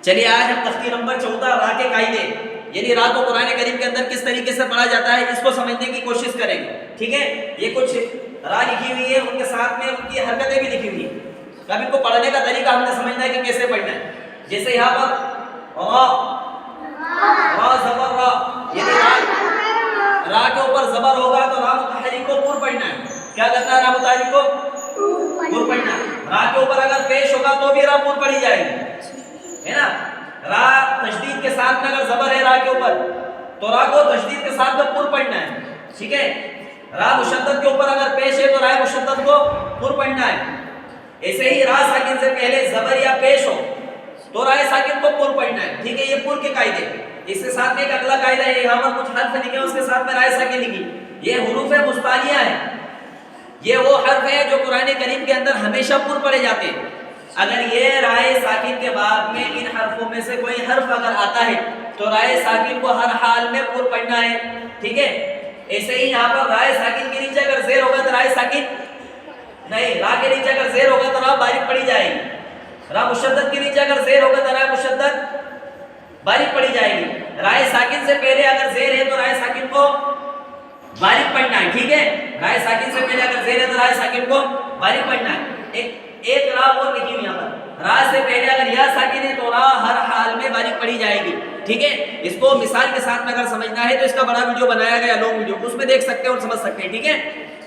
چلیے آج ہم تختی نمبر 14 را کے قاعدے، یعنی را کو قرآن کریم کے اندر کس طریقے سے پڑھا جاتا ہے اس کو سمجھنے کی کوشش کریں گے. ٹھیک ہے، یہ کچھ را لکھی ہوئی ہے، ان کے ساتھ میں ان کی حرکتیں بھی لکھی ہوئی ہیں. اب ان کو پڑھنے کا طریقہ ہم نے سمجھنا ہے کہ کیسے پڑھنا ہے. جیسے یہاں پر را، را زبر را، یعنی را کے اوپر زبر ہوگا تو را متحرک کو پور پڑھنا ہے. کیا کرنا ہے؟ را متحرک کو پور پڑھنا ہے. را کے اوپر اگر پیش ہوگا تو بھی را پور پڑھی جائے گی، ہے نا. را تشدید کے ساتھ میں اگر زبر ہے را کے اوپر تو را کو تشدید کے ساتھ میں پور پڑھنا ہے. ٹھیک ہے، را مشدد کے اوپر اگر پیش ہے تو را مشدد کو پور پڑھنا ہے. ایسے ہی را ساکن سے پہلے زبر یا پیش ہو تو را ساکن کو پور پڑھنا ہے. ٹھیک ہے، یہ پور کے قاعدے. اس کے ساتھ میں ایک اگلا قاعدہ ہے، یہاں پر کچھ حرف لکھے اس کے ساتھ میں را ساکن لکھی. یہ حروف مستعلیہ ہیں، یہ وہ حرف ہیں جو قرآن کریم کے اندر ہمیشہ پور پڑے جاتے ہیں. اگر یہ رائے ساکن کے بعد میں ان حرفوں میں سے کوئی حرف اگر آتا ہے تو رائے ساکن کو ہر حال میں پور پڑھنا ہے. ٹھیک ہے، ایسے ہی یہاں پر رائے ساکن کے نیچے اگر زیر ہوگا تو رائے ساکن نہیں، را کے نیچے اگر زیر ہوگا تو را باریک پڑھی جائے گی. را مشدد کے نیچے اگر زیر ہوگا تو را مشدد باریک پڑھی جائے گی. رائے ساکن سے پہلے اگر زیر ہے تو رائے ساکن کو باریک پڑھنا ہے. ٹھیک ہے، رائے ساکن سے پہلے اگر زیر ہے تو رائے ساکن کو باریک پڑھنا ہے. ایک را اور لکھی ہوئی یہاں پر، را سے پہلے اگر یا ساکن ہے تو را ہر حال میں باریک پڑھی جائے گی. ٹھیک ہے، اس کو مثال کے ساتھ میں اگر سمجھنا ہے تو اس کا بڑا ویڈیو بنایا گیا، لانگ ویڈیو، اس میں دیکھ سکتے ہیں اور سمجھ سکتے ہیں. ٹھیک ہے.